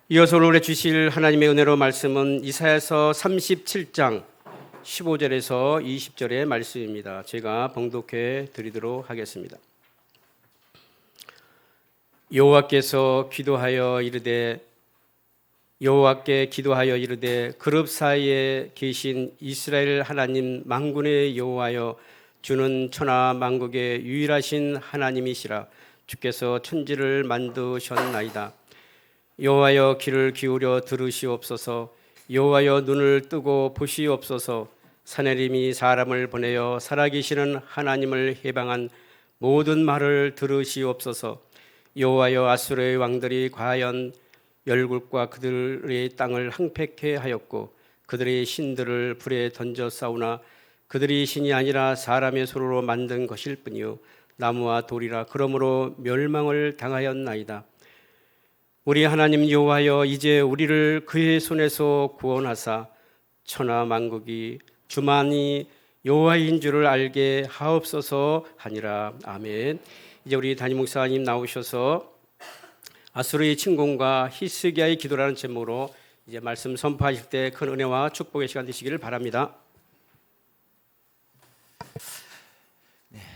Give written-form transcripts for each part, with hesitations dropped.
이어서 오늘 주실 하나님의 은혜로 말씀은 이사야서 37장 15절에서 20절의 말씀입니다. 제가 봉독해 드리도록 하겠습니다. 여호와께 기도하여 이르되 그룹 사이에 계신 이스라엘 하나님 만군의 여호와여, 주는 천하 만국의 유일하신 하나님이시라. 주께서 천지를 만드셨나이다. 여호와여, 귀를 기울여 들으시옵소서. 여호와여, 눈을 뜨고 보시옵소서. 사내림이 사람을 보내어 살아계시는 하나님을 해방한 모든 말을 들으시옵소서. 여호와여, 아수르의 왕들이 과연 열국과 그들의 땅을 항폐케 하였고 그들의 신들을 불에 던져 싸우나 그들이 신이 아니라 사람의 손으로 만든 것일 뿐이요 나무와 돌이라. 그러므로 멸망을 당하였나이다. 우리 하나님 여호와여, 이제 우리를 그의 손에서 구원하사 천하 만국이 주만이 여호와인 줄을 알게 하옵소서 하니라. 아멘. 이제 우리 담임 목사님 나오셔서 아수르의 침공과 히스기야의 기도라는 제목으로 이제 말씀 선포하실 때 큰 은혜와 축복의 시간 되시기를 바랍니다.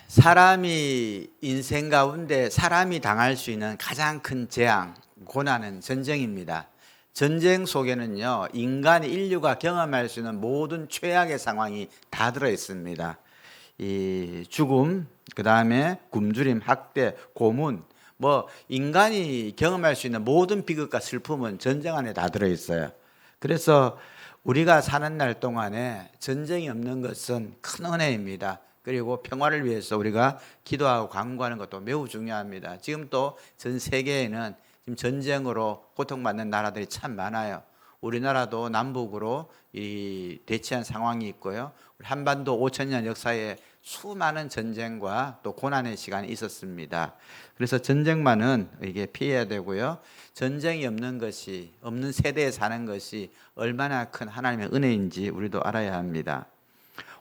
사람이 인생 가운데 사람이 당할 수 있는 가장 큰 재앙, 고난은 전쟁입니다. 전쟁 속에는요, 인류가 경험할 수 있는 모든 최악의 상황이 다 들어 있습니다. 이 죽음, 그 다음에 굶주림, 학대, 고문, 인간이 경험할 수 있는 모든 비극과 슬픔은 전쟁 안에 다 들어 있어요. 그래서 우리가 사는 날 동안에 전쟁이 없는 것은 큰 은혜입니다. 그리고 평화를 위해서 우리가 기도하고 간구하는 것도 매우 중요합니다. 지금 또 전 세계에는 지금 전쟁으로 고통받는 나라들이 참 많아요. 우리나라도 남북으로 대치한 상황이 있고요. 우리 한반도 5,000년 역사에 수많은 전쟁과 또 고난의 시간이 있었습니다. 그래서 전쟁만은 이게 피해야 되고요. 전쟁이 없는 세대에 사는 것이 얼마나 큰 하나님의 은혜인지 우리도 알아야 합니다.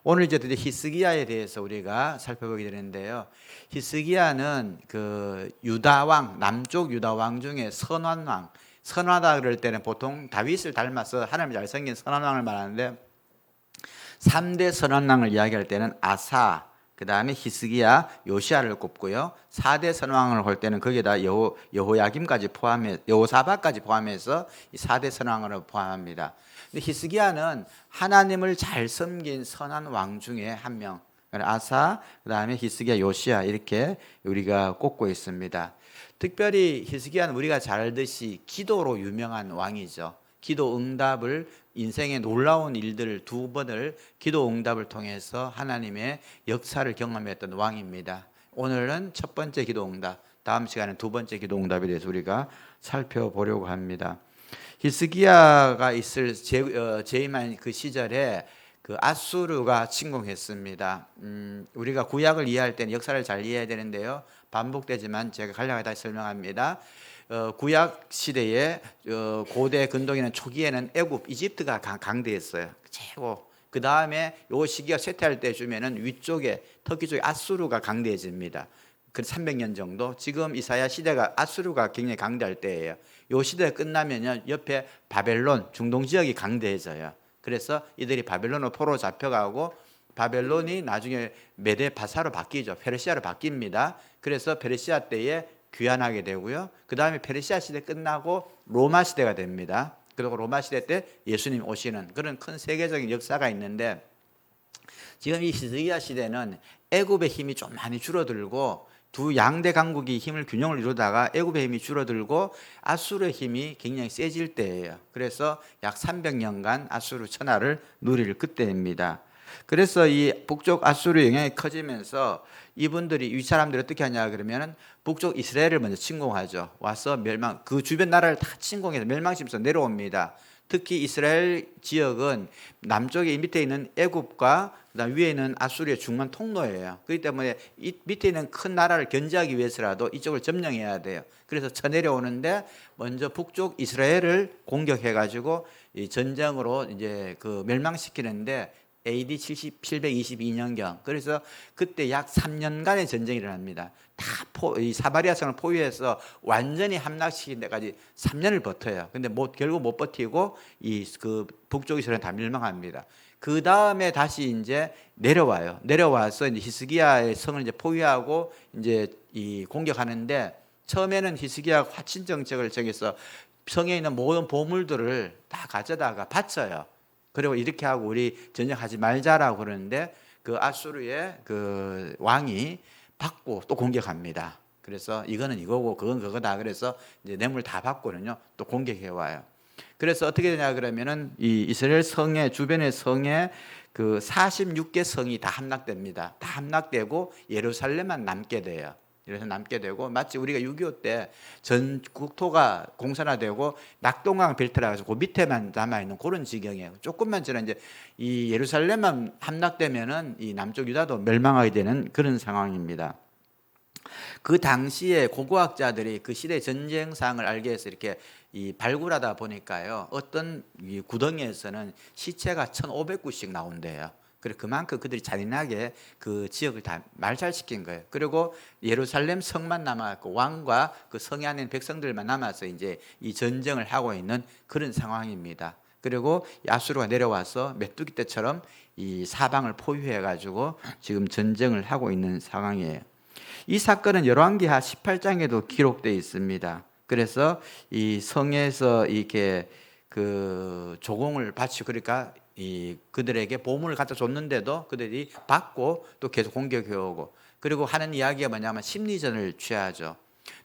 오늘 이제 드디어 히스기야에 대해서 우리가 살펴보게 되는데요. 히스기야는 그 유다왕, 남쪽 유다왕 중에 선왕왕, 선하다 그럴 때는 보통 다윗을 닮아서 하나님 잘생긴 선왕왕을 말하는데 3대 선왕왕을 이야기할 때는 아사, 그 다음에 히스기야, 요시야를 꼽고요. 4대 선왕을 할 때는 거기에다 여호사밧까지 포함해서 이 4대 선왕을 포함합니다. 근데 히스기야는 하나님을 잘 섬긴 선한 왕 중에 한 명. 아사, 그 다음에 히스기야, 요시야 이렇게 우리가 꼽고 있습니다. 특별히 히스기야는 우리가 잘 알듯이 기도로 유명한 왕이죠. 기도 응답을, 인생의 놀라운 일들을 2번을 기도 응답을 통해서 하나님의 역사를 경험했던 왕입니다. 오늘은 첫 번째 기도 응답, 다음 시간에 2번째 기도 응답에 대해서 우리가 살펴보려고 합니다. 히스기야가 재임한 그 시절에 그 아수르가 침공했습니다. 우리가 구약을 이해할 때는 역사를 잘 이해해야 되는데요. 반복되지만 제가 간략하게 다시 설명합니다. 구약 시대에 고대 근동에는 초기에는 애굽, 이집트가 강대했어요. 최고. 그 다음에 요 시기가 쇠퇴할 때쯤에는 위쪽에 터키 쪽에 아수르가 강대해집니다. 그 300년 정도. 지금 이사야 시대가 아수르가 굉장히 강대할 때예요. 요 시대가 끝나면요, 옆에 바벨론, 중동 지역이 강대해져요. 그래서 이들이 바벨론으로 포로 잡혀가고 바벨론이 나중에 메데 바사로 바뀌죠. 페르시아로 바뀝니다. 그래서 페르시아 때에 귀환하게 되고요. 그 다음에 페르시아 시대 끝나고 로마 시대가 됩니다. 그리고 로마 시대 때 예수님 오시는 그런 큰 세계적인 역사가 있는데, 지금 이 히스기야 시대는 애굽의 힘이 좀 많이 줄어들고 두 양대 강국이 힘을 균형을 이루다가 애굽의 힘이 줄어들고 아수르의 힘이 굉장히 세질 때예요. 그래서 약 300년간 아수르 천하를 누릴 그때입니다. 그래서 이 북쪽 아수르 영향이 커지면서 이 사람들이 어떻게 하냐 그러면은 북쪽 이스라엘을 먼저 침공하죠. 와서 그 주변 나라를 다 침공해서 멸망시키면서 내려옵니다. 특히 이스라엘 지역은 남쪽에 밑에 있는 애굽과 그다음 위에 있는 아수르의 중간 통로예요. 그렇기 때문에 이 밑에 있는 큰 나라를 견제하기 위해서라도 이쪽을 점령해야 돼요. 그래서 쳐내려오는데 먼저 북쪽 이스라엘을 공격해가지고 이 전쟁으로 이제 그 멸망시키는데 AD 722년경. 그래서 그때 약 3년간의 전쟁이 일어납니다. 이 사마리아 성을 포위해서 완전히 함락시킨 데까지 3년을 버텨요. 근데 결국 못 버티고 그 북쪽 이스라엘은 다 멸망합니다. 그 다음에 다시 이제 내려와서 이제 히스기야의 성을 이제 포위하고 이제 공격하는데, 처음에는 히스기야가 화친 정책을 정해서 성에 있는 모든 보물들을 다 가져다가 바쳐요. 그리고 이렇게 하고 우리 전쟁하지 말자라고 그러는데, 그 아수르의 그 왕이 받고 또 공격합니다. 그래서 이거는 이거고 그건 그거다. 그래서 이제 뇌물 다 받고는요 또 공격해 와요. 그래서 어떻게 되냐 그러면은 이 이스라엘 성의 주변의 성에 그 46개 성이 다 함락됩니다. 다 함락되고 예루살렘만 남게 돼요. 이래서 남게 되고, 마치 우리가 6.25 때 전 국토가 공산화되고 낙동강 벨트라 가지고 그 밑에만 남아 있는 그런 지경이에요. 조금만 지나 이제 이 예루살렘만 함락되면은 이 남쪽 유다도 멸망하게 되는 그런 상황입니다. 그 당시에 고고학자들이 그 시대 전쟁상을 알기 위해서 이렇게 발굴하다 보니까요, 어떤 이 구덩이에서는 시체가 1,500구씩 나온대요. 그래 그만큼 그들이 잔인하게 그 지역을 다 말살시킨 거예요. 그리고 예루살렘 성만 남아있고 왕과 그 성에 안에 있는 백성들만 남아서 이제 이 전쟁을 하고 있는 그런 상황입니다. 그리고 아수르가 내려와서 메뚜기 때처럼 이 사방을 포위해 가지고 지금 전쟁을 하고 있는 상황이에요. 이 사건은 열왕기하 18장에도 기록되어 있습니다. 그래서 이 성에서 이렇게 그 조공을 바치고, 그러니까 그들에게 보물을 갖다 줬는데도 그들이 받고 또 계속 공격해 오고, 그리고 하는 이야기가 뭐냐면 심리전을 취하죠.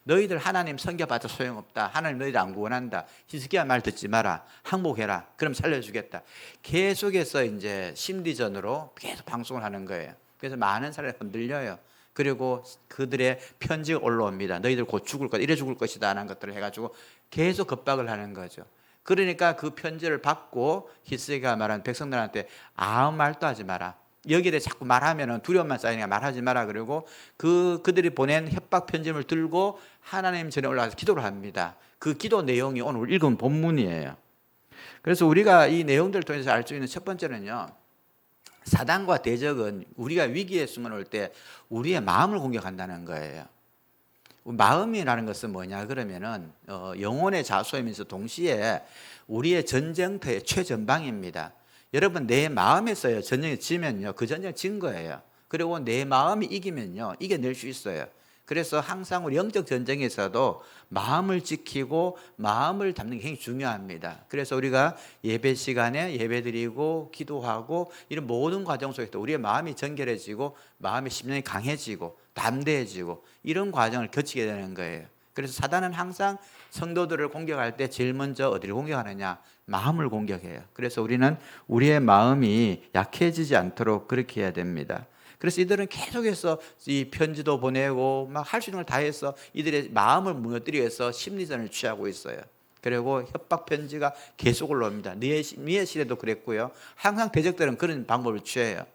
너희들 하나님 섬겨봤자 소용없다. 하나님 너희들 안 구원한다. 히스기야 말 듣지 마라. 항복해라. 그럼 살려주겠다. 계속해서 이제 심리전으로 계속 방송을 하는 거예요. 그래서 많은 사람이 흔들려요. 그리고 그들의 편지가 올라옵니다. 너희들 곧 죽을 것, 이래 죽을 것이다 라는 것들을 해가지고 계속 겁박을 하는 거죠. 그러니까 그 편지를 받고 히스기야가 말한 백성들한테 아무 말도 하지 마라. 여기에 대해 자꾸 말하면 두려움만 쌓이니까 말하지 마라. 그리고 그들이 보낸 협박 편지를 들고 하나님 전에 올라가서 기도를 합니다. 그 기도 내용이 오늘 읽은 본문이에요. 그래서 우리가 이 내용들을 통해서 알 수 있는 첫 번째는요, 사단과 대적은 우리가 위기의 순간 올 때 우리의 마음을 공격한다는 거예요. 마음이라는 것은 뭐냐 그러면은 영혼의 자소이면서 동시에 우리의 전쟁터의 최전방입니다. 여러분, 내 마음에서요 전쟁이 지면요 그 전쟁 진 거예요. 그리고 내 마음이 이기면요 이겨낼 수 있어요. 그래서 항상 우리 영적 전쟁에서도 마음을 지키고 마음을 담는 게 굉장히 중요합니다. 그래서 우리가 예배 시간에 예배드리고 기도하고 이런 모든 과정 속에서 우리의 마음이 정결해지고 마음의 심령이 강해지고 담대해지고 이런 과정을 거치게 되는 거예요. 그래서 사단은 항상 성도들을 공격할 때 제일 먼저 어디를 공격하느냐? 마음을 공격해요. 그래서 우리는 우리의 마음이 약해지지 않도록 그렇게 해야 됩니다. 그래서 이들은 계속해서 이 편지도 보내고 막 할 수 있는 걸 다 해서 이들의 마음을 무너뜨리기 위해서 심리전을 취하고 있어요. 그리고 협박 편지가 계속 올라옵니다. 니에 시대도 그랬고요. 항상 대적들은 그런 방법을 취해요.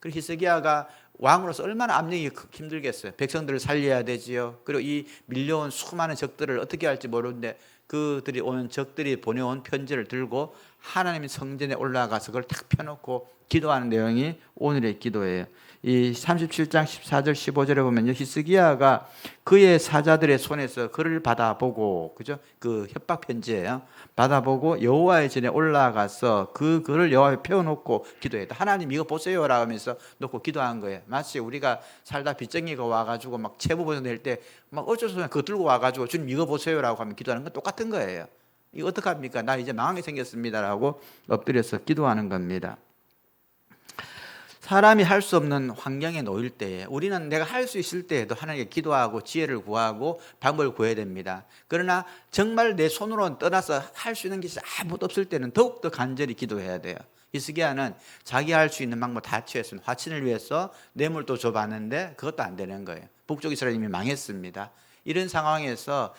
그리고 히스기야가 왕으로서 얼마나 압력이 힘들겠어요. 백성들을 살려야 되지요. 그리고 이 밀려온 수많은 적들을 어떻게 할지 모르는데 그들이 오는 적들이 보내온 편지를 들고 하나님의 성전에 올라가서 그걸 탁 펴놓고 기도하는 내용이 오늘의 기도예요. 이 37장 14절 15절에 보면요, 히스기야가 그의 사자들의 손에서 글을 받아보고, 그죠? 그 협박 편지예요. 받아보고 여호와의 전에 올라가서 그 글을 여호와에 펴놓고 기도했다. 하나님 이거 보세요라고 하면서 놓고 기도한 거예요. 마치 우리가 살다 빚쟁이가 와가지고 막 채무보증 낼 때 막 어쩔 수 없이 그거 들고 와가지고 주님 이거 보세요라고 하면 기도하는 건 똑같은 거예요. 이거 어떡합니까? 나 이제 망하게 생겼습니다라고 엎드려서 기도하는 겁니다. 사람이 할 수 없는 환경에 놓일 때에 우리는 내가 할 수 있을 때에도 하나님께 기도하고 지혜를 구하고 방법을 구해야 됩니다. 그러나 정말 내 손으로 떠나서 할 수 있는 것이 아무것도 없을 때는 더욱더 간절히 기도해야 돼요. 히스기야는 자기 할 수 있는 방법 다 취했습니다. 화친을 위해서 뇌물도 줘봤는데 그것도 안 되는 거예요. 북쪽 이스라엘이 이미 망했습니다. 이런 상황에서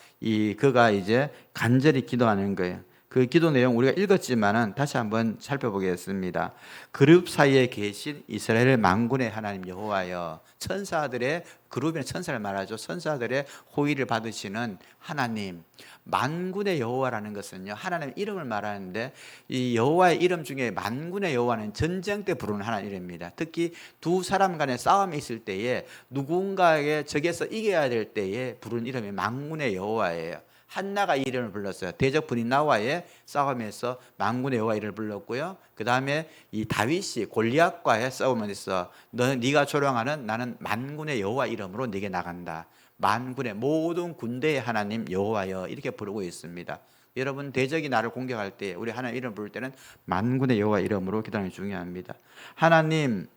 그가 이제 간절히 기도하는 거예요. 그 기도 내용 우리가 읽었지만은 다시 한번 살펴보겠습니다. 그룹 사이에 계신 이스라엘 만군의 하나님 여호와여, 천사들의 그룹의 천사를 말하죠. 천사들의 호의를 받으시는 하나님, 만군의 여호와라는 것은요, 하나님의 이름을 말하는데, 이 여호와의 이름 중에 만군의 여호와는 전쟁 때 부르는 하나님 이름입니다. 특히 두 사람 간의 싸움이 있을 때에 누군가에게 적에서 이겨야 될 때에 부르는 이름이 만군의 여호와예요. 한나가 이 이름을 불렀어요. 대적 브릿나와의 싸움에서 만군의 여호와 이름을 불렀고요. 그 다음에 이 다윗이 골리앗과의 싸움에서 네가 조롱하는 나는 만군의 여호와 이름으로 네게 나간다. 만군의 모든 군대의 하나님 여호와여, 이렇게 부르고 있습니다. 여러분, 대적이 나를 공격할 때 우리 하나님 이름 부를 때는 만군의 여호와 이름으로 기도하는 게 중요합니다. 하나님,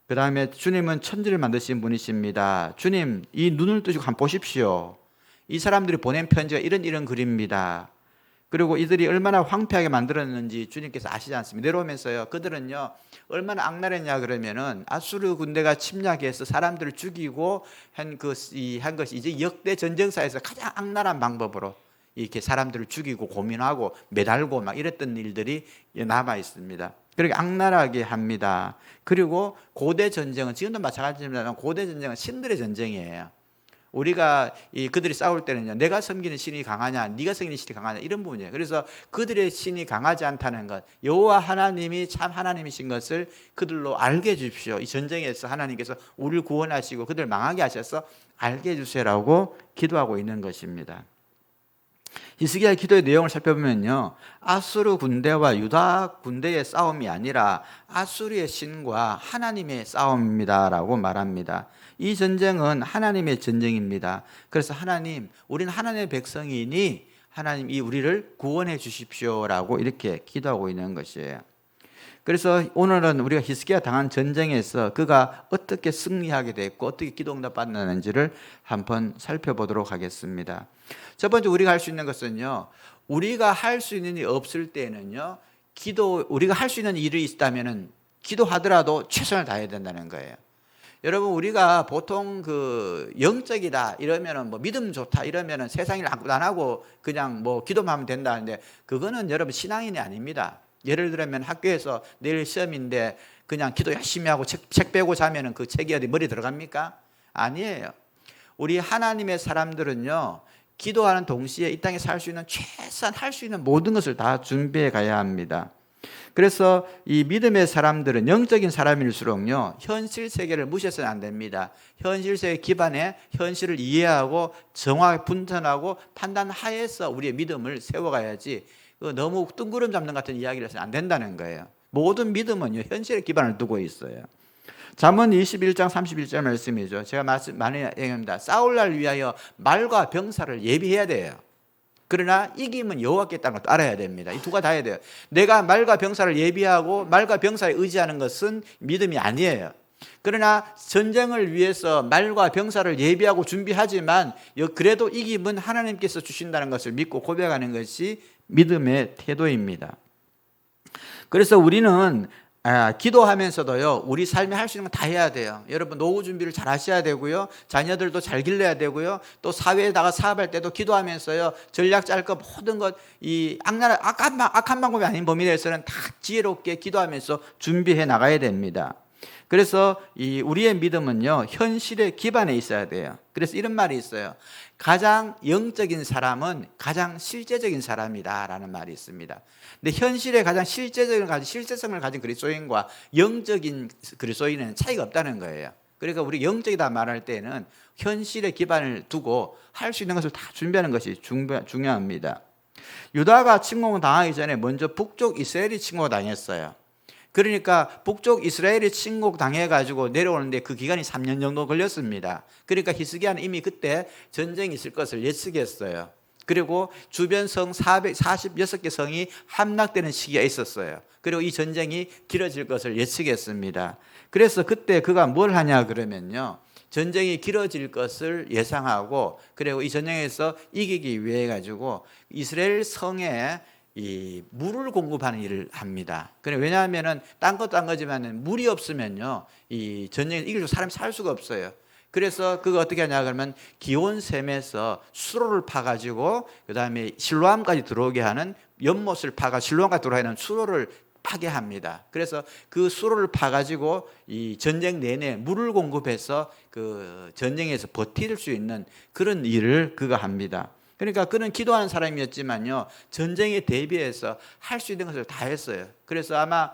그 다음에 주님은 천지를 만드신 분이십니다. 주님, 이 눈을 뜨시고 한번 보십시오. 이 사람들이 보낸 편지가 이런 글입니다. 그리고 이들이 얼마나 황폐하게 만들었는지 주님께서 아시지 않습니까? 내려오면서요, 그들은요 얼마나 악랄했냐 그러면은 아수르 군대가 침략해서 사람들을 죽이고 한 것이 이제 역대 전쟁사에서 가장 악랄한 방법으로 이렇게 사람들을 죽이고 고민하고 매달고 막 이랬던 일들이 남아 있습니다. 그렇게 악랄하게 합니다. 그리고 고대 전쟁은 지금도 마찬가지입니다만, 고대 전쟁은 신들의 전쟁이에요. 우리가 그들이 싸울 때는요, 내가 섬기는 신이 강하냐, 네가 섬기는 신이 강하냐, 이런 부분이에요. 그래서 그들의 신이 강하지 않다는 것, 여호와 하나님이 참 하나님이신 것을 그들로 알게 해주십시오. 이 전쟁에서 하나님께서 우리를 구원하시고 그들을 망하게 하셔서 알게 해주세요라고 기도하고 있는 것입니다. 히스기야의 기도의 내용을 살펴보면요, 아수르 군대와 유다 군대의 싸움이 아니라 아수르의 신과 하나님의 싸움입니다라고 말합니다. 이 전쟁은 하나님의 전쟁입니다. 그래서 하나님, 우리는 하나님의 백성이니 하나님 이 우리를 구원해 주십시오라고 이렇게 기도하고 있는 것이에요. 그래서 오늘은 우리가 히스기야 당한 전쟁에서 그가 어떻게 승리하게 됐고 어떻게 기도응답 받는지를 한번 살펴보도록 하겠습니다. 첫 번째 우리가 할 수 있는 것은요, 우리가 할 수 있는 일이 없을 때는요, 우리가 할 수 있는 일이 있다면은 기도하더라도 최선을 다해야 된다는 거예요. 여러분, 우리가 보통 영적이다 이러면은 믿음 좋다 이러면은 세상 일 아무것도 안 하고 그냥 기도만 하면 된다는데, 그거는 여러분 신앙인이 아닙니다. 예를 들면 학교에서 내일 시험인데 그냥 기도 열심히 하고 책 빼고 자면은 그 책이 어디 머리 들어갑니까? 아니에요. 우리 하나님의 사람들은요, 기도하는 동시에 이 땅에 살 수 있는 최소한 할 수 있는 모든 것을 다 준비해 가야 합니다. 그래서 이 믿음의 사람들은 영적인 사람일수록요, 현실 세계를 무시해서는 안 됩니다. 현실 세계 기반에 현실을 이해하고 정확하게 분석하고 판단하에서 우리의 믿음을 세워가야지, 너무 뜬구름 잡는 같은 이야기를 해서는 안 된다는 거예요. 모든 믿음은요, 현실에 기반을 두고 있어요. 잠언 21장 31절 말씀이죠. 제가 많이 얘기합니다. 싸울 날 위하여 말과 병사를 예비해야 돼요. 그러나 이김은 여호와께 있다는 것도 알아야 됩니다. 이 두 가지 다 해야 돼요. 내가 말과 병사를 예비하고 말과 병사에 의지하는 것은 믿음이 아니에요. 그러나 전쟁을 위해서 말과 병사를 예비하고 준비하지만 그래도 이김은 하나님께서 주신다는 것을 믿고 고백하는 것이 믿음의 태도입니다. 그래서 우리는 기도하면서도요, 우리 삶에 할 수 있는 건 다 해야 돼요. 여러분, 노후 준비를 잘 하셔야 되고요, 자녀들도 잘 길러야 되고요, 또 사회에다가 사업할 때도 기도하면서요, 전략 짤 거 모든 것, 이 악한 방법이 아닌 범위에 대해서는 다 지혜롭게 기도하면서 준비해 나가야 됩니다. 그래서 우리의 믿음은요, 현실에 기반에 있어야 돼요. 그래서 이런 말이 있어요. 가장 영적인 사람은 가장 실제적인 사람이다라는 말이 있습니다. 근데 현실에 가장 실제성을 가진 그리스도인과 영적인 그리스도인은 차이가 없다는 거예요. 그러니까 우리 영적이다 말할 때는 현실에 기반을 두고 할 수 있는 것을 다 준비하는 것이 중요합니다. 유다가 침공당하기 전에 먼저 북쪽 이스라엘이 침공당했어요. 그러니까 북쪽 이스라엘이 침공당해가지고 내려오는데 그 기간이 3년 정도 걸렸습니다. 그러니까 히스기야는 이미 그때 전쟁이 있을 것을 예측했어요. 그리고 주변 성 446개 성이 함락되는 시기가 있었어요. 그리고 이 전쟁이 길어질 것을 예측했습니다. 그래서 그때 그가 뭘 하냐 그러면요, 전쟁이 길어질 것을 예상하고, 그리고 이 전쟁에서 이기기 위해 가지고 이스라엘 성에 이 물을 공급하는 일을 합니다. 왜냐하면은 딴 것도 안 거지만 물이 없으면요, 이 전쟁에 이길 사람이 살 수가 없어요. 그래서 그거 어떻게 하냐 그러면 기온샘에서 수로를 파가지고 그다음에 실로암까지 들어오게 하는 연못을 파가 실로암까지 들어오게 하는 수로를 파게 합니다. 그래서 그 수로를 파가지고 이 전쟁 내내 물을 공급해서 그 전쟁에서 버틸 수 있는 그런 일을 그가 합니다. 그러니까 그는 기도하는 사람이었지만요, 전쟁에 대비해서 할 수 있는 것을 다 했어요. 그래서 아마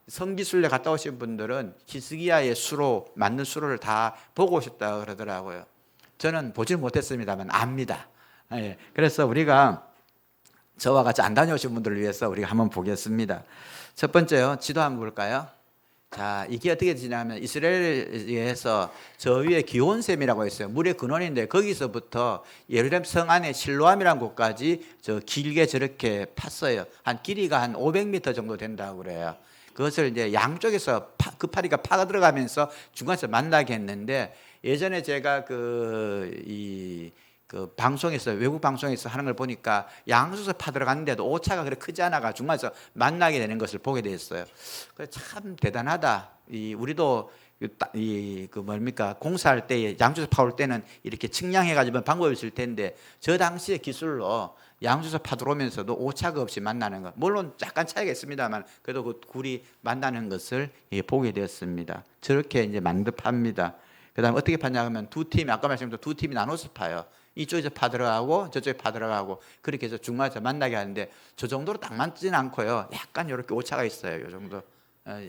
성기순례 갔다 오신 분들은 히스기야의 수로, 맞는 수로를 다 보고 오셨다고 그러더라고요. 저는 보질 못했습니다만 압니다. 예, 그래서 우리가 저와 같이 안 다녀오신 분들을 위해서 우리가 한번 보겠습니다. 첫 번째요, 지도 한번 볼까요? 자, 이게 어떻게 되냐면 이스라엘에서 저 위에 기온샘이라고 있어요. 물의 근원인데 거기서부터 예루살렘 성 안에 실로암이라는 곳까지 저 길게 저렇게 팠어요. 한 길이가 한 500m 정도 된다고 그래요. 그것을 이제 양쪽에서 그 파리가 파가 들어가면서 중간에서 만나게 했는데, 예전에 제가 그 방송에서, 외국 방송에서 하는 걸 보니까 양쪽에서 파 들어갔는데도 오차가 그렇게 크지 않아가 중간에서 만나게 되는 것을 보게 됐어요. 그래서 참 대단하다. 우리도 공사할 때 양쪽에서 파올 때는 이렇게 측량해가지고 방법이 있을 텐데, 저 당시의 기술로 양쪽에서 파 들어오면서도 오차가 없이 만나는 것, 물론 약간 차이가 있습니다만 그래도 그 굴이 만나는 것을 보게 되었습니다. 저렇게 이제 만듭합니다. 그다음 어떻게 파냐 하면 두 팀이, 아까 말씀드린 두 팀이 나눠서 파요. 이쪽에서 파 들어가고 저쪽에 파 들어가고, 그렇게 해서 중간에서 만나게 하는데 저 정도로 딱 맞지는 않고요. 약간 이렇게 오차가 있어요. 이 정도.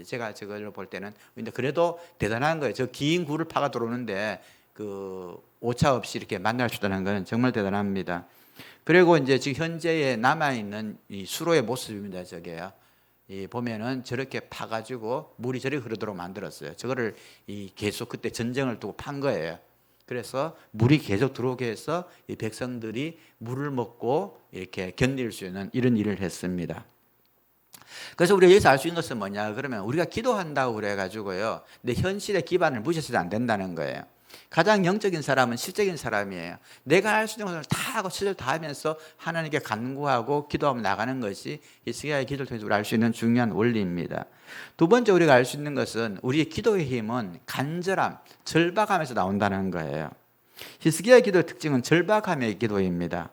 제가 저걸 볼 때는. 근데 그래도 대단한 거예요. 저 긴 굴을 파가 들어오는데 그 오차 없이 이렇게 만날 수 있다는 건 정말 대단합니다. 그리고 이제 지금 현재에 남아 있는 이 수로의 모습입니다. 저게요. 보면은 저렇게 파가지고 물이 저렇게 흐르도록 만들었어요. 저거를 계속 그때 전쟁을 두고 판 거예요. 그래서 물이 계속 들어오게 해서 이 백성들이 물을 먹고 이렇게 견딜 수 있는 이런 일을 했습니다. 그래서 우리가 여기서 알 수 있는 것은 뭐냐 그러면, 우리가 기도한다고 그래가지고요, 근데 현실의 기반을 무시해서는 안 된다는 거예요. 가장 영적인 사람은 실적인 사람이에요. 내가 할 수 있는 것을 다 하고 최선을 다하면서 하나님께 간구하고 기도하며 나가는 것이 히스기야의 기도를 통해서 우리가 알 수 있는 중요한 원리입니다. 두 번째 우리가 알 수 있는 것은 우리의 기도의 힘은 간절함, 절박함에서 나온다는 거예요. 히스기야의 기도의 특징은 절박함의 기도입니다.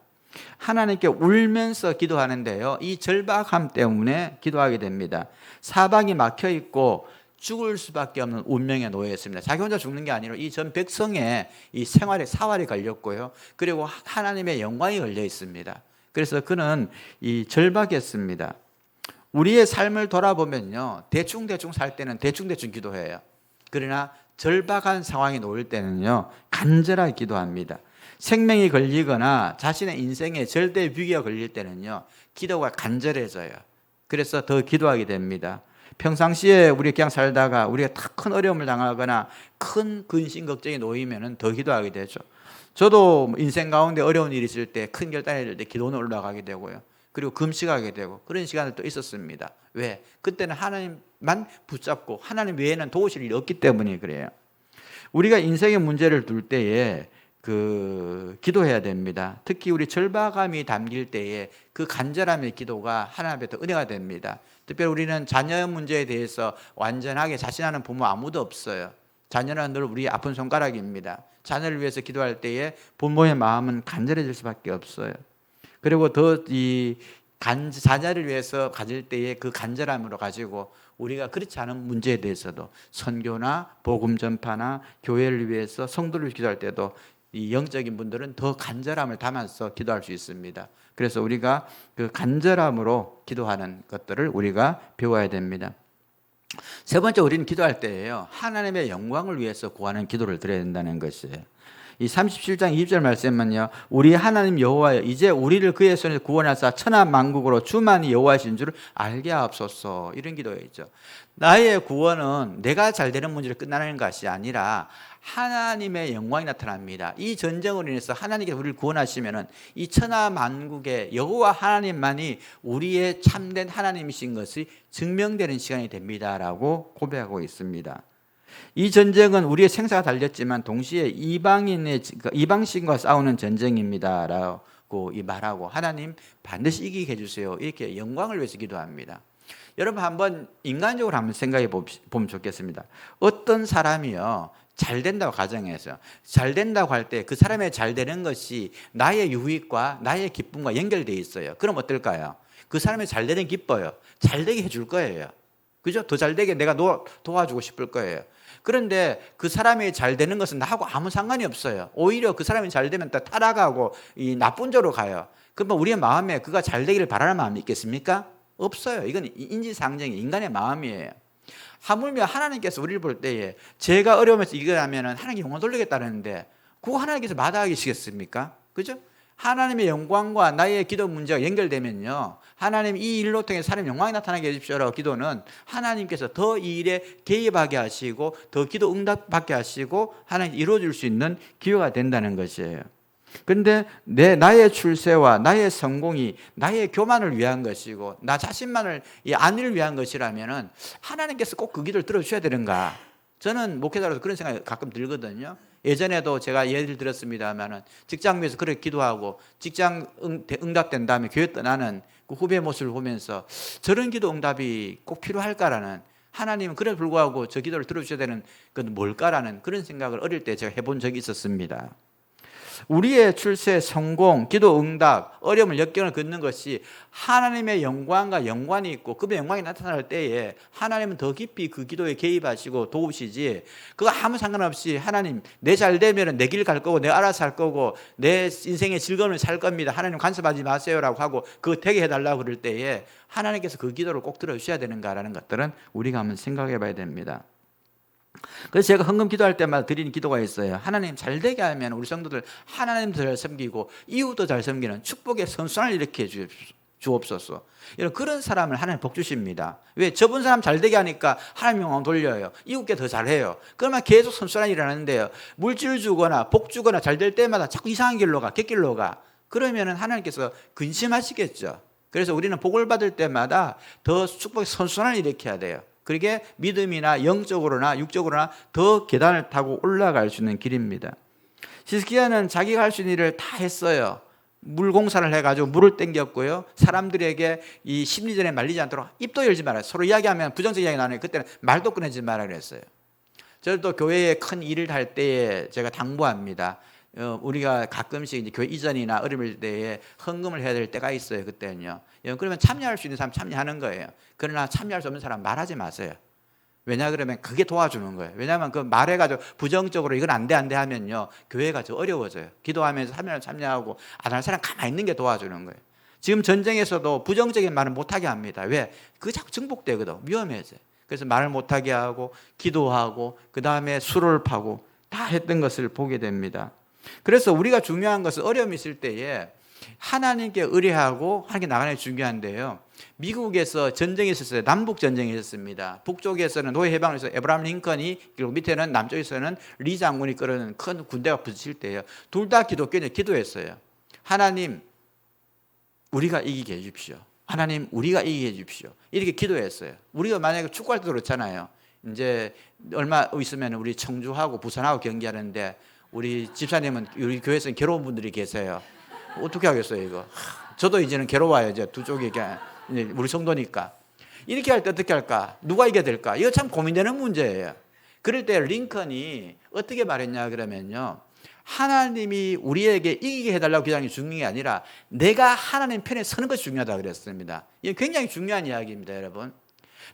하나님께 울면서 기도하는데요, 이 절박함 때문에 기도하게 됩니다. 사방이 막혀 있고 죽을 수밖에 없는 운명에 놓여 있습니다. 자기 혼자 죽는 게 아니라 이 전 백성의 이 생활에 사활이 걸렸고요, 그리고 하나님의 영광이 걸려 있습니다. 그래서 그는 이 절박했습니다. 우리의 삶을 돌아보면요, 대충대충 살 때는 대충대충 기도해요. 그러나 절박한 상황이 놓일 때는요, 간절하게 기도합니다. 생명이 걸리거나 자신의 인생에 절대 위기가 걸릴 때는요, 기도가 간절해져요. 그래서 더 기도하게 됩니다. 평상시에 우리 그냥 살다가 우리가 딱 큰 어려움을 당하거나 큰 근심 걱정이 놓이면은 더 기도하게 되죠. 저도 인생 가운데 어려운 일이 있을 때, 큰 결단이 될 때 기도는 올라가게 되고요, 그리고 금식하게 되고 그런 시간을 또 있었습니다. 왜? 그때는 하나님만 붙잡고 하나님 외에는 도우실 일이 없기 때문에 그래요. 우리가 인생의 문제를 둘 때에 기도해야 됩니다. 특히 우리 절박함이 담길 때에 그 간절함의 기도가 하나님 앞에 더 은혜가 됩니다. 특별히 우리는 자녀 문제에 대해서 완전하게 자신하는 부모 아무도 없어요. 자녀는 늘 우리의 아픈 손가락입니다. 자녀를 위해서 기도할 때에 부모의 마음은 간절해질 수밖에 없어요. 그리고 자녀를 위해서 가질 때에 그 간절함으로 가지고 우리가 그렇지 않은 문제에 대해서도 선교나 복음 전파나 교회를 위해서 성도를 기도할 때도 이 영적인 분들은 더 간절함을 담아서 기도할 수 있습니다. 그래서 우리가 그 간절함으로 기도하는 것들을 우리가 배워야 됩니다. 세 번째, 우리는 기도할 때예요, 하나님의 영광을 위해서 구하는 기도를 드려야 된다는 것이에요. 이 37장 20절 말씀은요, 우리 하나님 여호와여, 이제 우리를 그의 손에서 구원하사 천하 만국으로 주만이 여호와이신 줄을 알게 하옵소서, 이런 기도였죠. 나의 구원은 내가 잘 되는 문제로 끝나는 것이 아니라 하나님의 영광이 나타납니다. 이 전쟁으로 인해서 하나님께서 우리를 구원하시면은 이 천하 만국의 여호와 하나님만이 우리의 참된 하나님이신 것이 증명되는 시간이 됩니다라고 고백하고 있습니다. 이 전쟁은 우리의 생사가 달렸지만 동시에 이방신과 싸우는 전쟁입니다라고 말하고, 하나님 반드시 이기게 해주세요, 이렇게 영광을 위해서 기도합니다. 여러분 한번 인간적으로 한번 생각해 보면 좋겠습니다. 어떤 사람이요, 잘 된다고 가정해서 잘 된다고 할 때 그 사람의 잘 되는 것이 나의 유익과 나의 기쁨과 연결돼 있어요. 그럼 어떨까요? 그 사람의 잘 되는 기뻐요. 잘 되게 해줄 거예요. 그죠? 더 잘 되게 내가 도와주고 싶을 거예요. 그런데 그 사람이 잘 되는 것은 나하고 아무 상관이 없어요. 오히려 그 사람이 잘 되면 또 타락하고 이 나쁜 쪽으로 가요. 그러면 우리의 마음에 그가 잘 되기를 바라는 마음이 있겠습니까? 없어요. 이건 인지상정이 인간의 마음이에요. 하물며 하나님께서 우리를 볼 때에 제가 어려우면서 이거 하면은 하나님께 영광 돌리겠다는데 그거 하나님께서 마다하시겠습니까? 그죠? 하나님의 영광과 나의 기도 문제가 연결되면요, 하나님 이 일로 통해 사람의 영광이 나타나게 해주십시오라고 기도는 하나님께서 더 이 일에 개입하게 하시고 더 기도 응답받게 하시고 하나님 이루어질 수 있는 기회가 된다는 것이에요. 그런데 나의 출세와 나의 성공이 나의 교만을 위한 것이고 나 자신만을 이 안위를 위한 것이라면은 하나님께서 꼭 그 기도를 들어주셔야 되는가? 저는 목회자로서 그런 생각이 가끔 들거든요. 예전에도 제가 예를 들었습니다만은 직장에서 그렇게 기도하고 직장 응답된 다음에 교회 떠나는 그 후배 모습을 보면서 저런 기도 응답이 꼭 필요할까라는, 하나님은 그래 불구하고 저 기도를 들어주셔야 되는 건 뭘까라는 그런 생각을 어릴 때 제가 해본 적이 있었습니다. 우리의 출세, 성공, 기도 응답, 어려움을 역경을 긋는 것이 하나님의 영광과 연관이 있고 그분의 영광이 나타날 때에 하나님은 더 깊이 그 기도에 개입하시고 도우시지, 그거 아무 상관없이 하나님 내 잘 되면 내 길 갈 거고 내가 알아서 할 거고 내 인생의 즐거움을 살 겁니다, 하나님 간섭하지 마세요라고 하고 그거 되게 해달라고 그럴 때에 하나님께서 그 기도를 꼭 들어주셔야 되는가라는 것들은 우리가 한번 생각해 봐야 됩니다. 그래서 제가 헌금 기도할 때마다 드리는 기도가 있어요. 하나님 잘 되게 하면 우리 성도들 하나님도 잘 섬기고 이웃도 잘 섬기는 축복의 선순환을 일으켜 주옵소서. 그런 사람을 하나님 복 주십니다. 왜? 저번 사람 잘 되게 하니까 하나님 영광 돌려요. 이웃께 더 잘해요. 그러면 계속 선순환이 일어나는데요, 물질 주거나 복 주거나 잘 될 때마다 자꾸 이상한 길로 가, 객길로 가. 그러면 하나님께서 근심하시겠죠. 그래서 우리는 복을 받을 때마다 더 축복의 선순환을 일으켜야 돼요. 그러게 믿음이나 영적으로나 육적으로나 더 계단을 타고 올라갈 수 있는 길입니다. 히스기야는 자기가 할 수 있는 일을 다 했어요. 물 공사를 해가지고 물을 땡겼고요, 사람들에게 이 심리전에 말리지 않도록 입도 열지 말아요. 서로 이야기하면 부정적 이야기 나누니까 그때는 말도 꺼내지 말아야 그랬어요. 저도 교회에 큰 일을 할 때에 제가 당부합니다. 우리가 가끔씩 이제 교회 이전이나 어려울 때에 헌금을 해야 될 때가 있어요. 그때는요. 그러면 참여할 수 있는 사람 참여하는 거예요. 그러나 참여할 수 없는 사람 말하지 마세요. 왜냐 그러면 그게 도와주는 거예요. 왜냐하면 그 말해가지고 부정적으로 이건 안 돼 하면요, 교회가 더 어려워져요. 기도하면서 참여하고 안 할 사람 가만히 있는 게 도와주는 거예요. 지금 전쟁에서도 부정적인 말은 못하게 합니다. 왜? 그게 자꾸 증폭되거든. 위험해져요. 그래서 말을 못하게 하고 기도하고 그 다음에 술을 파고 다 했던 것을 보게 됩니다. 그래서 우리가 중요한 것은 어려움이 있을 때에 하나님께 의뢰하고 하나님께 나가는 게 중요한데요, 미국에서 전쟁이 있었어요. 남북 전쟁이 있었습니다. 북쪽에서는 노예 해방을 해서 에브라함 링컨이, 그리고 밑에는 남쪽에서는 리 장군이 끌어는 큰 군대가 부딪힐 때예요. 둘 다 기독교인이 기도했어요. 하나님 우리가 이기게 해주십시오. 하나님 우리가 이기게 해주십시오. 이렇게 기도했어요. 우리가 만약에 축구할 때도 그렇잖아요. 이제 얼마 있으면 우리 청주하고 부산하고 경기하는데 우리 집사님은 우리 교회에서는 괴로운 분들이 계세요. 어떻게 하겠어요 이거? 저도 이제는 괴로워요. 이제 두 쪽이 우리 성도니까. 이렇게 할 때 어떻게 할까? 누가 이겨야 될까? 이거 참 고민되는 문제예요. 그럴 때 링컨이 어떻게 말했냐 그러면요, 하나님이 우리에게 이기게 해달라고 기도하는 게 중요한 게 아니라 내가 하나님 편에 서는 것이 중요하다고 그랬습니다. 이게 굉장히 중요한 이야기입니다, 여러분.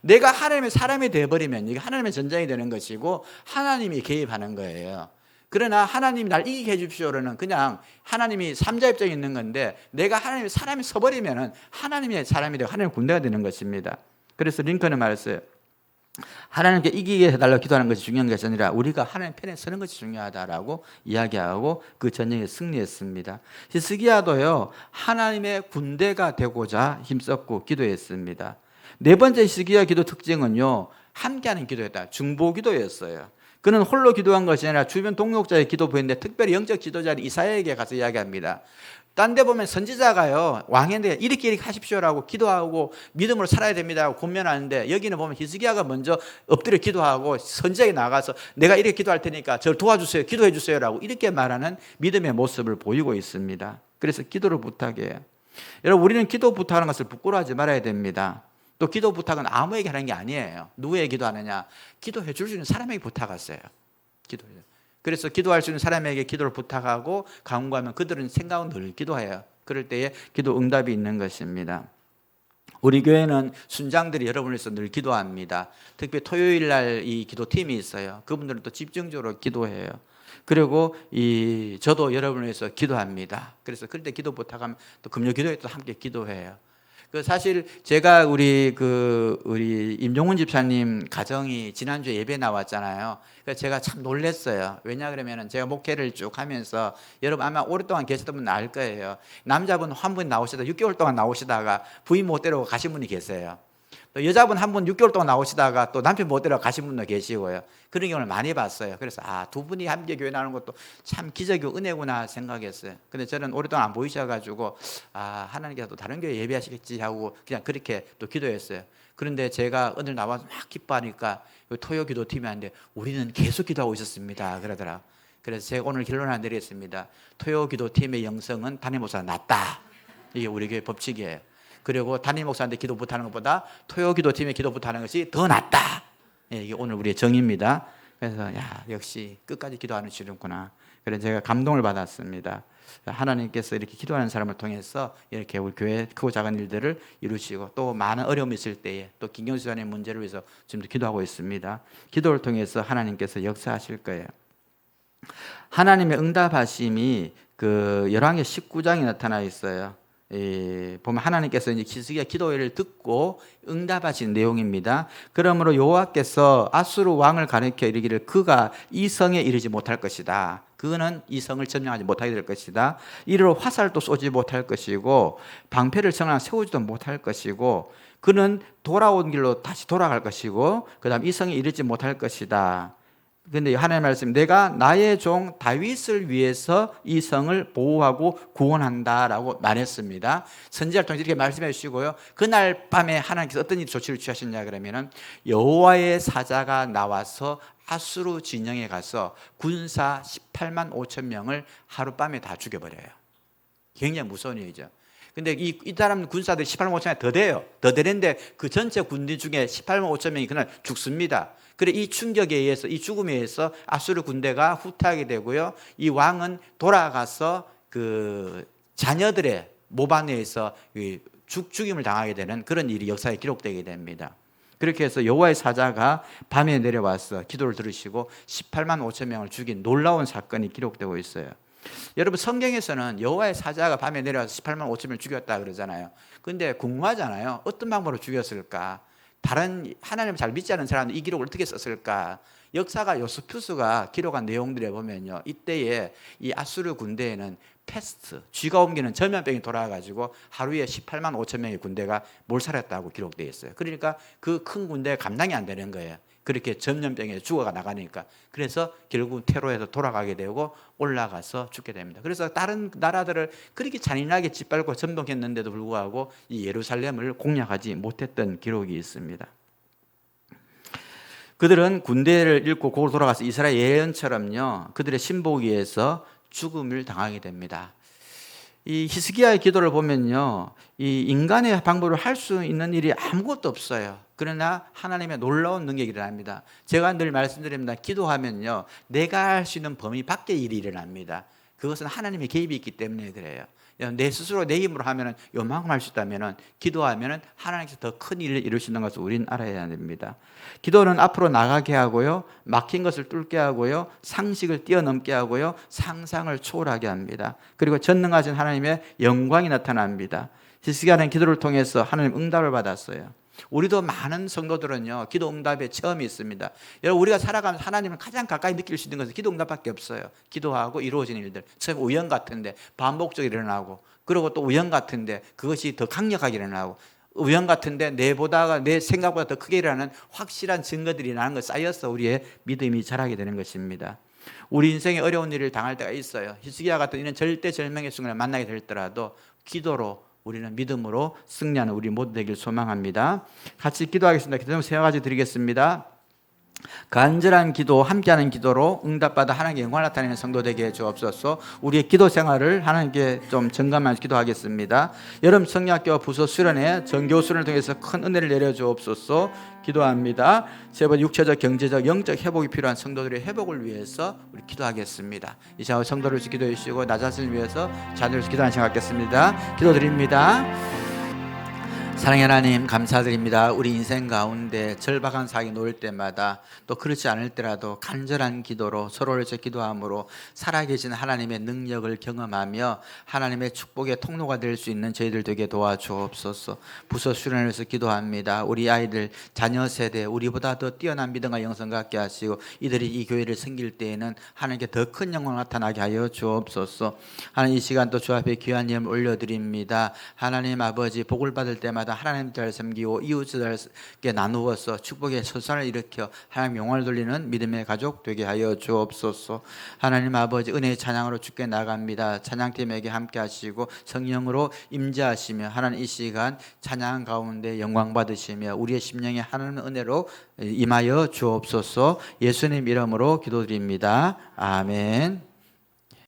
내가 하나님의 사람이 되어버리면 이게 하나님의 전쟁이 되는 것이고 하나님이 개입하는 거예요. 그러나 하나님이 날 이기게 해주십시오로는 그냥 하나님이 삼자 입장에 있는 건데, 내가 하나님의 사람이 서버리면 하나님의 사람이 되고 하나님의 군대가 되는 것입니다. 그래서 링컨은 말했어요. 하나님께 이기게 해달라고 기도하는 것이 중요한 것이 아니라 우리가 하나님 편에 서는 것이 중요하다라고 이야기하고 그 전쟁에 승리했습니다. 히스기야도요, 하나님의 군대가 되고자 힘썼고 기도했습니다. 네 번째 히스기야 기도 특징은요, 함께하는 기도였다. 중보 기도였어요. 그는 홀로 기도한 것이 아니라 주변 동역자의 기도 보였는데 특별히 영적 지도자인 이사야에게 가서 이야기합니다. 딴 데 보면 선지자가요, 왕인데 이렇게 하십시오라고 기도하고 믿음으로 살아야 됩니다라고 권면하는데, 여기는 보면 히스기야가 먼저 엎드려 기도하고 선지자에게 나가서 내가 이렇게 기도할 테니까 저를 도와주세요, 기도해 주세요라고 이렇게 말하는 믿음의 모습을 보이고 있습니다. 그래서 기도를 부탁해요. 여러분, 우리는 기도 부탁하는 것을 부끄러워하지 말아야 됩니다. 또 기도 부탁은 아무에게 하는 게 아니에요. 누구에게 기도하느냐? 기도해 줄 수 있는 사람에게 부탁하세요. 기도해요. 그래서 기도할 수 있는 사람에게 기도를 부탁하고 간구하면 그들은 생각은 늘 기도해요. 그럴 때에 기도 응답이 있는 것입니다. 우리 교회는 순장들이 여러분을 위해서 늘 기도합니다. 특히 토요일 날 이 기도팀이 있어요. 그분들은 또 집중적으로 기도해요. 그리고 저도 여러분을 위해서 기도합니다. 그래서 그럴 때 기도 부탁하면 또 금요 기도에 또 함께 기도해요. 사실 제가 우리 임종훈 집사님 가정이 지난주에 예배 나왔잖아요. 그래서 제가 참 놀랐어요. 왜냐 그러면은 제가 목회를 쭉 하면서 여러분 아마 오랫동안 계셨던 분은 알 거예요. 남자분 한 분 나오시다가 6개월 동안 나오시다가 부인 못 데려고 가신 분이 계세요. 또 여자분 한 분 6개월 동안 나오시다가 또 남편 못 데려고 가신 분도 계시고요. 그런 경우를 많이 봤어요. 그래서 두 분이 함께 교회 나오는 것도 참 기적이고 은혜구나 생각했어요. 근데 저는 오랫동안 안 보이셔가지고 하나님께서 또 다른 교회 예배하시겠지 하고 그냥 그렇게 또 기도했어요. 그런데 제가 오늘 나와서 막 기뻐하니까 토요 기도팀이 하는데 우리는 계속 기도하고 있었습니다 그러더라. 그래서 제가 오늘 결론 하나 내리겠습니다. 토요 기도팀의 영성은 담임 목사가 낫다. 이게 우리 교회 법칙이에요. 그리고 담임 목사한테 기도 부탁하는 것보다 토요 기도팀에 기도 부탁하는 것이 더 낫다. 이게 오늘 우리의 정의입니다. 그래서 역시 끝까지 기도하는 주는구나. 그래서 제가 감동을 받았습니다. 하나님께서 이렇게 기도하는 사람을 통해서 이렇게 우리 교회 크고 작은 일들을 이루시고 또 많은 어려움이 있을 때에 또 김경수 장의 문제를 위해서 지금도 기도하고 있습니다. 기도를 통해서 하나님께서 역사하실 거예요. 하나님의 응답하심이 열왕기 19장에 나타나 있어요. 보면 하나님께서 이제 히스기야 기도를 듣고 응답하신 내용입니다. 그러므로 여호와께서 아수르 왕을 가리켜 이르기를 그가 이 성에 이르지 못할 것이다. 그는 이 성을 점령하지 못하게 될 것이다. 이르러 화살도 쏘지 못할 것이고 방패를 성을 세우지도 못할 것이고 그는 돌아온 길로 다시 돌아갈 것이고 그다음 이 성에 이르지 못할 것이다. 그런데 하나님의 말씀, 내가 나의 종 다윗을 위해서 이 성을 보호하고 구원한다라고 말했습니다. 선지자를 통해서 이렇게 말씀해 주시고요. 그날 밤에 하나님께서 어떤 조치를 취하셨냐 그러면은 여호와의 사자가 나와서 아수르 진영에 가서 군사 18만 5천 명을 하룻밤에 다 죽여버려요. 굉장히 무서운 일이죠. 근데 이 사람 군사들이 18만 5천이 더 돼요. 더 되는데 그 전체 군대 중에 18만 5천 명이 그날 죽습니다. 그래 이 충격에 의해서 이 죽음에 의해서 아수르 군대가 후퇴하게 되고요. 이 왕은 돌아가서 그 자녀들의 모반에 의해서 죽임을 당하게 되는 그런 일이 역사에 기록되게 됩니다. 그렇게 해서 여호와의 사자가 밤에 내려와서 기도를 들으시고 18만 5천 명을 죽인 놀라운 사건이 기록되고 있어요. 여러분 성경에서는 여호와의 사자가 밤에 내려와서 18만 5천 명을 죽였다 그러잖아요. 그런데 궁금하잖아요. 어떤 방법으로 죽였을까? 다른 하나님을 잘 믿지 않는 사람은 이 기록을 어떻게 썼을까? 역사가 요스푸스가 기록한 내용들에 보면요, 이때에 이 아수르 군대에는 패스트, 쥐가 옮기는 전염병이 돌아와가지고 하루에 18만 5천 명의 군대가 몰살했다고 기록되어 있어요. 그러니까 그 큰 군대가 감당이 안 되는 거예요. 그렇게 전염병에 죽어가 나가니까. 그래서 결국 테러에서 돌아가게 되고 올라가서 죽게 됩니다. 그래서 다른 나라들을 그렇게 잔인하게 짓밟고 전복했는데도 불구하고 이 예루살렘을 공략하지 못했던 기록이 있습니다. 그들은 군대를 잃고 고로 돌아가서 이스라엘 예언처럼요, 그들의 신복위에서 죽음을 당하게 됩니다. 이 히스기야의 기도를 보면요, 이 인간의 방법으로 할 수 있는 일이 아무것도 없어요. 그러나 하나님의 놀라운 능력이 일어납니다. 제가 늘 말씀드립니다. 기도하면요, 내가 할 수 있는 범위 밖의 일이 일어납니다. 그것은 하나님의 개입이 있기 때문에 그래요. 내 스스로 내 힘으로 하면은 요만큼 할 수 있다면은 기도하면은 하나님께서 더 큰 일을 이루시는 것을 우리는 알아야 됩니다. 기도는 앞으로 나가게 하고요, 막힌 것을 뚫게 하고요, 상식을 뛰어넘게 하고요, 상상을 초월하게 합니다. 그리고 전능하신 하나님의 영광이 나타납니다. 히스기야는 기도를 통해서 하나님 응답을 받았어요. 우리도 많은 성도들은요, 기도 응답의 체험이 있습니다. 여러분, 우리가 살아가면서 하나님을 가장 가까이 느낄 수 있는 것은 기도 응답밖에 없어요. 기도하고 이루어지는 일들, 처음 우연 같은데 반복적으로 일어나고, 그리고 또 우연 같은데 그것이 더 강력하게 일어나고, 우연 같은데 내 생각보다 더 크게 일어나는 확실한 증거들이 일어나는 것 쌓여서 우리의 믿음이 자라게 되는 것입니다. 우리 인생에 어려운 일을 당할 때가 있어요. 히스기야 같은 이런 절대절명의 순간을 만나게 될더라도 기도로, 우리는 믿음으로 승리하는 우리 모두 되길 소망합니다. 같이 기도하겠습니다. 기도 세 가지 드리겠습니다. 간절한 기도, 함께하는 기도로 응답받아 하나님께 영광을 나타내는 성도 되게 해 주옵소서. 우리의 기도 생활을 하나님께 좀 점검하면서 기도하겠습니다. 여름 성리학교 부서 수련회 정교 수련을 통해서 큰 은혜를 내려 주옵소서. 기도합니다. 세 번째, 육체적, 경제적, 영적 회복이 필요한 성도들의 회복을 위해서 우리 기도하겠습니다. 이 시간 성도를 위해서 기도해 주시고 나 자신을 위해서 자녀를 위해서 기도하는 시간 갖겠습니다. 기도드립니다. 사랑의 하나님 감사드립니다. 우리 인생 가운데 절박한 상황이 놓일 때마다 또 그렇지 않을 때라도 간절한 기도로 서로를 위해서 기도함으로 살아계신 하나님의 능력을 경험하며 하나님의 축복의 통로가 될 수 있는 저희들 되게 도와주옵소서. 부서 수련을 위해서 기도합니다. 우리 아이들 자녀 세대 우리보다 더 뛰어난 믿음과 영성 갖게 하시고 이들이 이 교회를 섬길 때에는 하나님께 더 큰 영광 나타나게 하여 주옵소서. 하나님 이 시간 또 주 앞에 귀한 예물 올려드립니다. 하나님 아버지 복을 받을 때마다 하나님 잘 섬기고 이웃들에게 나누어서 축복의 선산을 일으켜 하나님 영광을 돌리는 믿음의 가족 되게 하여 주옵소서. 하나님 아버지 은혜의 찬양으로 주께 나갑니다. 찬양팀에게 함께 하시고 성령으로 임재하시며 하나님 이 시간 찬양 가운데 영광 받으시며 우리의 심령에 하나님의 은혜로 임하여 주옵소서. 예수님 이름으로 기도드립니다. 아멘.